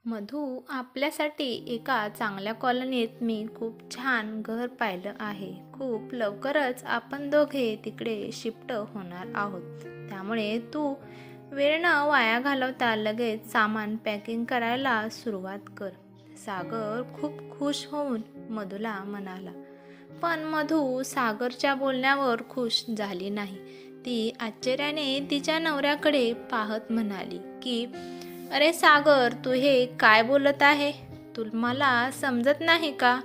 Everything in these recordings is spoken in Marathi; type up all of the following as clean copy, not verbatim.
मधू, आपल्यासाठी एका चांगल्या कॉलनीत मी खूप छान घर पाहिलं आहे. खूप लवकरच आपण दोघे तिकडे शिफ्ट होणार आहोत. त्यामुळे तू वेळ न वाया घालवता लगेच सामान पॅकिंग करायला सुरुवात कर. सागर खूप खुश होऊन मधूला म्हणाला. पण मधू सागरच्या बोलण्यावर खुश झाली नाही. ती आश्चर्याने तिच्या नवऱ्याकडे पाहत म्हणाली की अरे सागर, तू हे काय बोलत आहे? मला समजत नाही का?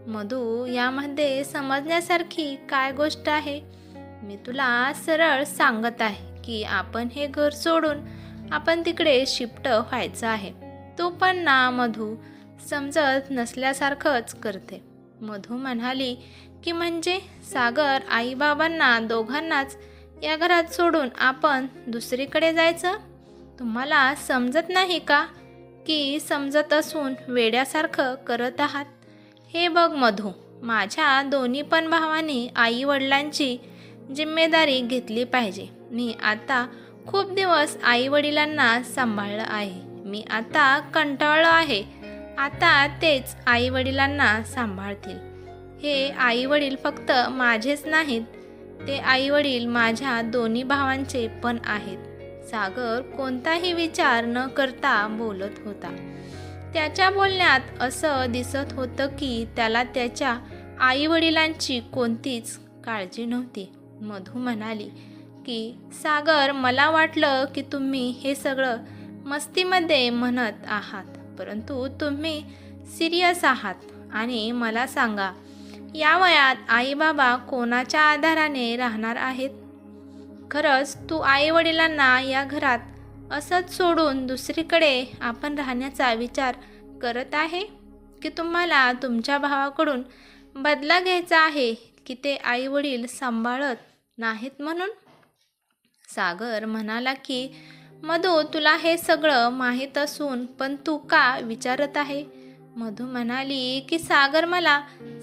मधू, यामध्ये समजण्यासारखी काय गोष्ट आहे? मी तुला सरळ सांगत आहे की आपण हे घर सोडून आपण तिकडे शिफ्ट व्हायचं आहे. तू पण ना मधू, समजत नसल्यासारखंच करते. मधू म्हणाली की म्हणजे सागर, आई बाबांना दोघांनाच या घरात सोडून आपण दुसरीकडे जायचं? तुम्हाला समजत नाही का की समजत असून वेड्यासारखं करत आहात? हे बघ मधू, माझ्या दोन्ही पण भावांनी आई वडिलांची जिम्मेदारी घेतली पाहिजे. मी आता खूप दिवस आई वडिलांना सांभाळलं आहे. मी आता कंटाळलो आहे. आता तेच आई वडिलांना सांभाळतील. हे आई वडील फक्त माझेच नाहीत, ते आई वडील माझ्या दोन्ही भावांचे पण आहेत. सागर कोणताही विचार न करता बोलत होता. त्याच्या बोलण्यात असं दिसत होतं की त्याला त्याच्या आई वडिलांची कोणतीच काळजी नव्हती. मधू म्हणाली की सागर, मला वाटलं की तुम्ही हे सगळं मस्तीमध्ये म्हणत आहात, परंतु तुम्ही सिरियस आहात. आणि मला सांगा, या वयात आई बाबा कोणाच्या आधाराने राहणार आहेत? खरंच तू आई वडिलांना या घरात असंच सोडून दुसरीकडे आपण राहण्याचा विचार करत आहे की तुम्हाला तुमच्या भावाकडून बदला घ्यायचा आहे की ते आई वडील सांभाळत नाहीत म्हणून? सागर म्हणाला की मधू, तुला हे सगळं माहीत असून पण तू का विचारत आहे? मधू म्हणाली की सागर, मला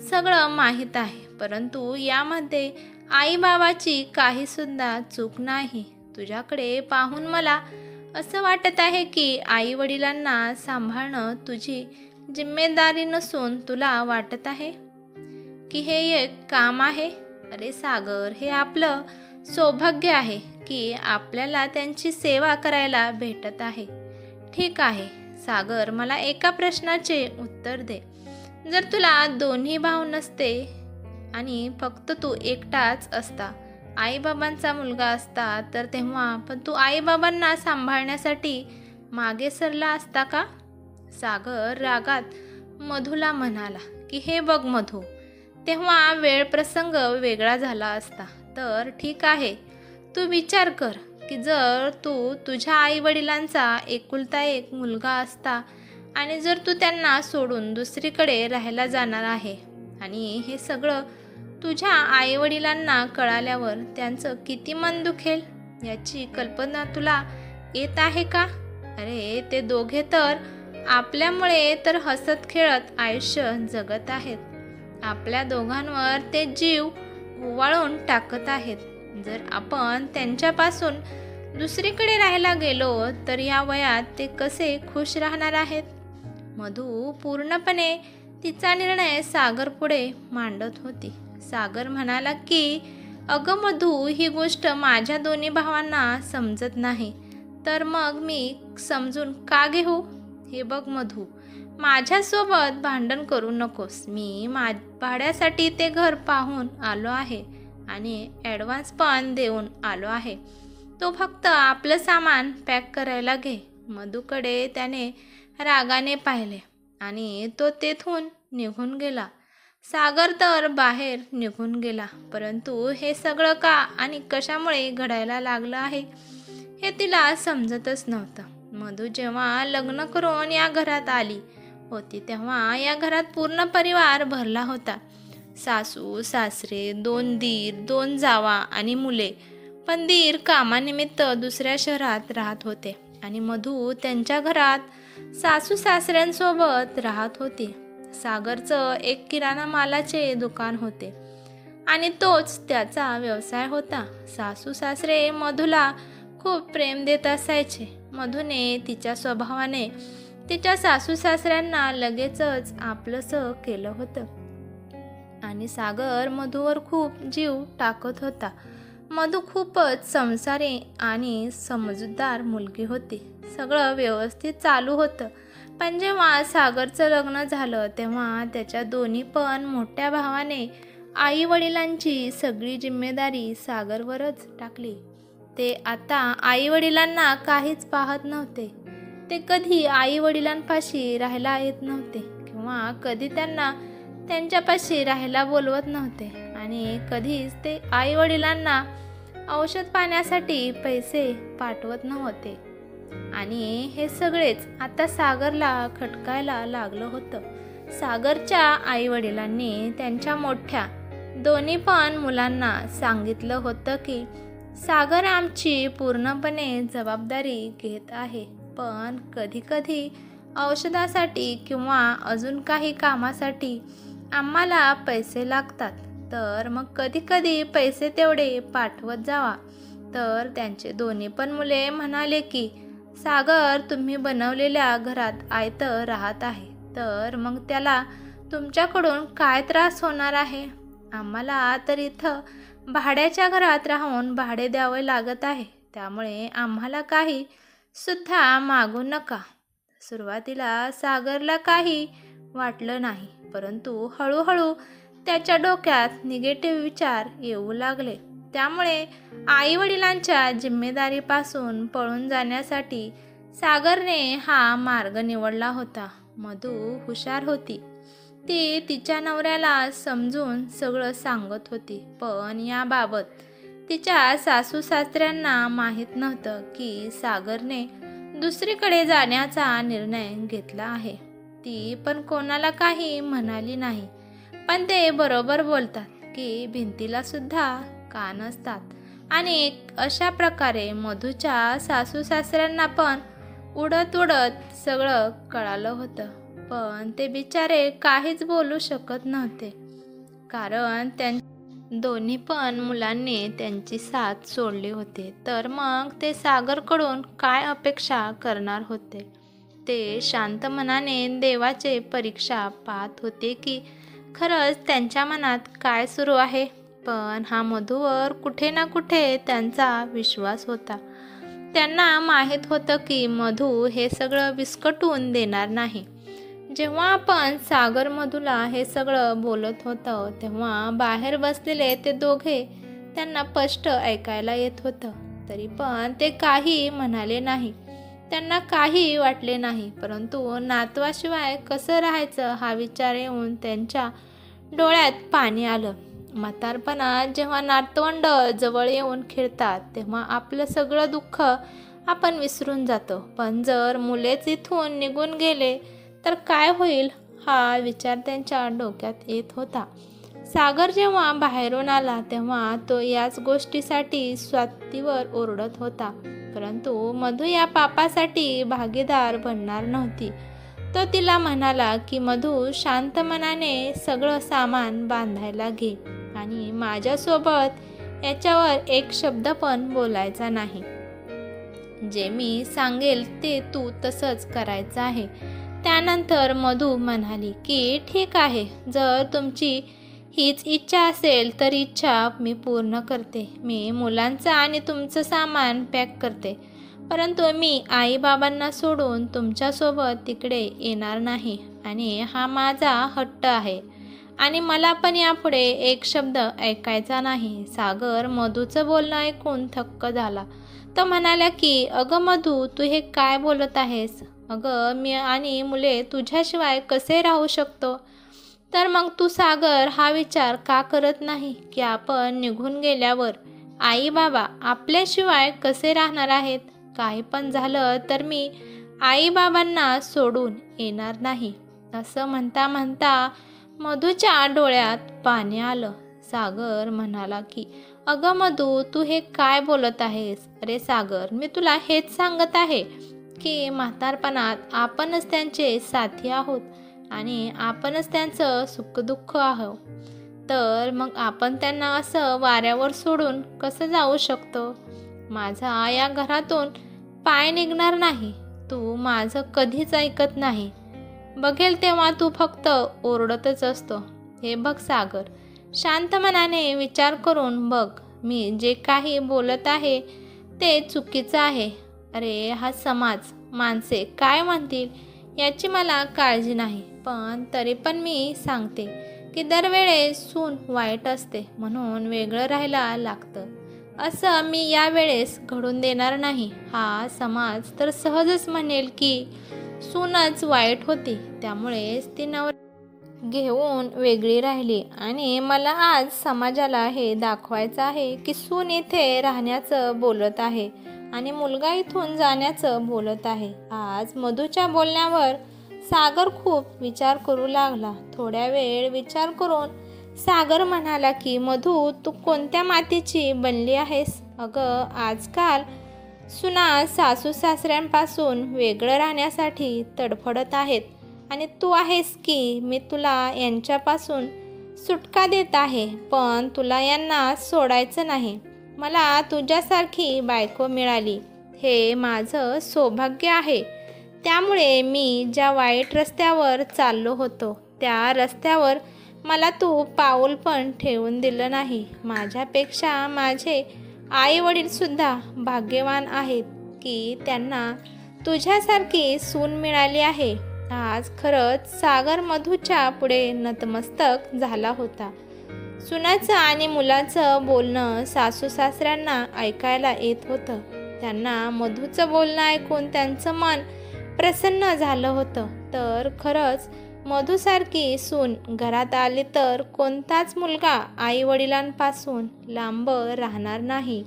सगळं माहीत आहे, परंतु यामध्ये आई बाबाची काहीसुद्धा चूक नाही. तुझ्याकडे पाहून मला असं वाटत आहे की आई वडिलांना सांभाळणं तुझी जिम्मेदारी नसून तुला वाटत आहे की हे एक काम आहे. अरे सागर, हे आपलं सौभाग्य आहे की आपल्याला त्यांची सेवा करायला भेटत आहे. ठीक आहे सागर, मला एका प्रश्नाचे उत्तर दे. जर तुला दोन्ही भाऊ नसते आणि फक्त तू एकटाच असता, आईबाबांचा मुलगा असता, तर तेव्हा पण तू आईबाबांना सांभाळण्यासाठी मागे सरला असता का? सागर रागात मधूला म्हणाला की हे बघ मधू, तेव्हा वेळ प्रसंग वेगळा झाला असता तर ठीक आहे. तू विचार कर की जर तू तुझ्या आई वडिलांचा एकुलता एक मुलगा असता आणि जर तू त्यांना सोडून दुसरीकडे राहायला जाणार आहे आणि हे सगळं तुझ्या आईवडिलांना कळाल्यावर त्यांचं किती मन दुखेल याची कल्पना तुला येत आहे का? अरे, ते दोघे तर आपल्यामुळे तर हसत खेळत आयुष्य जगत आहेत. आपल्या दोघांवर ते जीव ओवाळून टाकत आहेत. जर आपण त्यांच्यापासून दुसरीकडे राहायला गेलो तर या वयात ते कसे खुश राहणार आहेत? मधू पूर्णपणे तिचा निर्णय सागर पुढे मांडत होती. सागर म्हणाला की अगं मधू, ही गोष्ट माझ्या दोन्ही भावांना समजत नाही, तर मग मी समजून का घेऊ? हे बघ मधू, माझ्यासोबत भांडण करू नकोस. मी भाड्यासाठी ते घर पाहून आलो आहे आणि ॲडव्हान्स पण देऊन आलो आहे. तो फक्त आपलं सामान पॅक करायला घे. मधूकडे त्याने रागाने पाहिले आणि तो तेथून निघून गेला. सागर तर बाहेर निघून गेला, परंतु हे सगळं का आणि कशामुळे घडायला लागलं आहे हे तिला समजतच नव्हतं. मधू जेव्हा लग्न करून या घरात आली होती तेव्हा या घरात पूर्ण परिवार भरला होता. सासू सासरे, 2 दीर, 2 जावा आणि मुले. पण दीर कामानिमित्त दुसऱ्या शहरात राहत होते आणि मधू त्यांच्या घरात सासू सासऱ्यांसोबत राहत होती. सागरचं एक किराणा मालाचे दुकान होते आणि तोच त्याचा व्यवसाय होता. सासू सासरे मधूला खूप प्रेम देत असायचे. मधूने तिच्या स्वभावाने तिच्या सासू सासऱ्यांना लगेचच आपलंसं केलं होतं आणि सागर मधूवर खूप जीव टाकत होता. मधू खूपच संसारी आणि समजूतदार मुलगी होती. सगळं व्यवस्थित चालू होतं. पण जेव्हा सागरचं लग्न झालं तेव्हा त्याच्या दोन्ही पण मोठ्या भावाने आई वडिलांची सगळी जिम्मेदारी सागरवरच टाकली. ते आता आई वडिलांना काहीच पाहत नव्हते. ते कधी आई वडिलांपाशी राहायला येत नव्हते किंवा कधी त्यांना त्यांच्यापाशी राहायला बोलवत नव्हते आणि कधीच ते आई वडिलांना औषध पाण्यासाठी पैसे पाठवत नव्हते. आणि हे सगळेच आता सागरला खटकायला लागलं होतं. सागरच्या आई वडिलांनी त्यांच्या मोठ्या दोन्ही पण मुलांना सांगितलं होतं की सागर आमची पूर्णपणे जबाबदारी घेत आहे, पण कधीकधी औषधासाठी किंवा अजून काही कामासाठी आम्हाला पैसे लागतात, तर मग कधीकधी पैसे तेवढे पाठवत जावा. तर त्यांचे दोन्ही पण मुले म्हणाले की सागर तुम्ही बनवलेल्या घरात आयतं राहत आहे, तर मग त्याला तुमच्याकडून काय त्रास होणार आहे? आम्हाला तर इथं भाड्याच्या घरात राहून भाडे द्यावे लागत आहे, त्यामुळे आम्हाला काही सुद्धा मागू नका. सुरुवातीला सागरला काही वाटलं नाही, परंतु हळूहळू त्याच्या डोक्यात निगेटिव्ह विचार येऊ लागले. त्यामुळे आई वडिलांच्या जिम्मेदारीपासून पळून जाण्यासाठी सागरने हा मार्ग निवडला होता. मधू हुशार होती. ती तिच्या नवऱ्याला समजून सगळं सांगत होती, पण याबाबत तिच्या सासू सासऱ्यांना माहीत नव्हतं की सागरने दुसरीकडे जाण्याचा निर्णय घेतला आहे. ती पण कोणाला काही म्हणाली नाही, पण ते बरोबर बोलतात की भिंतीला सुद्धा कान असतात. आणि अशा प्रकारे मधूच्या सासू सासऱ्यांना पण उडत उडत सगळं कळालं होतं, पण ते बिचारे काहीच बोलू शकत नव्हते, कारण दोन्ही पण मुलांनी त्यांची साथ सोडली होती. तर मग ते सागरकडून काय अपेक्षा करणार होते? ते शांत मनाने देवाचे परीक्षा पाहत होते की खरंच त्यांच्या मनात काय सुरू आहे. पण हा मधूवर कुठे ना कुठे त्यांचा विश्वास होता. त्यांना माहीत होतं की मधू हे सगळं विस्कटून देणार नाही. जेव्हा आपण सागर मधूला हे सगळं बोलत होतं तेव्हा बाहेर बसलेले ते दोघे त्यांना स्पष्ट ऐकायला येत होतं. तरी पण ते काही म्हणाले नाही. त्यांना काही वाटले नाही, परंतु नातवाशिवाय कसं राहायचं हा विचार येऊन त्यांच्या डोळ्यात पाणी आलं. म्हातारपणात जेव्हा नातवंड जवळ येऊन खेळतात तेव्हा आपलं सगळं दुःख आपण विसरून जातो, पण जर मुलेच इथून निघून गेले तर काय होईल हा विचार त्यांच्या डोक्यात येत होता. सागर जेव्हा बाहेरून आला तेव्हा तो याच गोष्टीसाठी स्वातीवर ओरडत होता, परंतु मधू या पापासाठी भागीदार बनणार नव्हती. तो तिला म्हणाला की मधू शांत मनाने सगळं सामान बांधायला घे आणि माझ्यासोबत याच्यावर एक शब्द पण बोलायचा नाही. जे मी सांगेल ते तू तसंच करायचं आहे. त्यानंतर मधू म्हणाली की ठीक आहे, जर तुमची हीच इच्छा असेल तर इच्छा मी पूर्ण करते. मी मुलांचं आणि तुमचं सामान पॅक करते, परंतु मी आईबाबांना सोडून तुमच्यासोबत तिकडे येणार नाही आणि हा माझा हट्ट आहे आणि मला पण यापुढे एक शब्द ऐकायचा नाही. सागर मधूचं बोलणं ऐकून थक्क झाला. तो म्हणाला की अगं मधू, तू हे काय बोलत आहेस? अगं मी आणि मुले तुझ्याशिवाय कसे राहू शकतो? तर मग तू सागर हा विचार का करत नाही की आपण निघून गेल्यावर आई बाबा आपल्याशिवाय कसे राहणार आहेत? काही पण झालं तर मी आई बाबांना सोडून येणार नाही. असं म्हणता म्हणता मधूच्या डोळ्यात पाणी आलं. सागर म्हणाला की अगं मधू, तू हे काय बोलत आहेस? अरे सागर, मी तुला हेच सांगत आहे की म्हातारपणात आपणच त्यांचे साथी आहोत आणि आपणच त्यांचं सुखदुःख आहोत. तर मग आपण त्यांना असं वाऱ्यावर सोडून कसं जाऊ शकतो? माझा या घरातून पाय निघणार नाही. तू माझं कधीच ऐकत नाही. बघेल तेव्हा तू फक्त ओरडतच असतो. हे बघ सागर, शांत मनाने विचार करून बघ. मी जे काही बोलत आहे ते चुकीचं आहे. अरे हा समाज, माणसे काय म्हणतील याची मला काळजी नाही. पण तरी पण मी सांगते की दरवेळेस सून वाईट असते म्हणून वेगळं राहायला लागतं असं मी यावेळेस घडून देणार नाही. हा समाज तर सहजच म्हणेल की सूनच वाईट होती, त्यामुळेच ती घेऊन वेगळी राहिली. आणि मला आज समाजाला हे दाखवायचं आहे की सून इथे राहण्याचं बोलत आहे आणि मुलगा इथून जाण्याचं बोलत आहे. आज मधूच्या बोलण्यावर सागर खूप विचार करू लागला. थोड्या वेळ विचार करून सागर म्हणाला की मधू, तू कोणत्या मातीची बनली आहेस? अगं, आजकाल सुना सासू सासऱ्यांपासून वेगळं राहण्यासाठी तडफडत आहेत आणि तू आहेस की मी तुला यांच्यापासून सुटका देत आहे, पण तुला यांना सोडायचं नाही. मला तुझ्यासारखी बायको मिळाली हे माझं सौभाग्य आहे. त्यामुळे मी ज्या वाईट रस्त्यावर चाललो होतो त्या रस्त्यावर मला तू पाऊल पण ठेवून दिलं नाही. माझ्यापेक्षा माझे आई वडीलसुद्धा भाग्यवान आहेत की त्यांना तुझ्यासारखी सून मिळाली आहे. आज खरंच सागर मधूच्या पुढे नतमस्तक झाला होता. सुनाचं आणि मुलाचं बोलणं सासू सासऱ्यांना ऐकायला येत होतं. त्यांना मधूचं बोलणं ऐकून त्यांचं मन प्रसन्न झालं होतं. तर खरंच मधूसारखी सून घरात आली तर कोणताच मुलगा आई वडिलांपासून लांब राहणार नाही.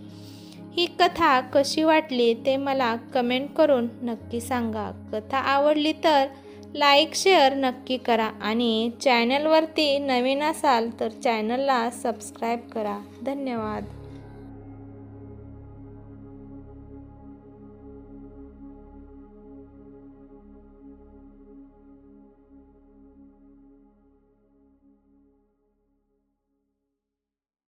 ही कथा कशी वाटली ते मला कमेंट करून नक्की सांगा. कथा आवडली तर लाईक शेअर नक्की करा आणि चॅनलवरती नवीन असाल तर चॅनलला सबस्क्राईब करा. धन्यवाद.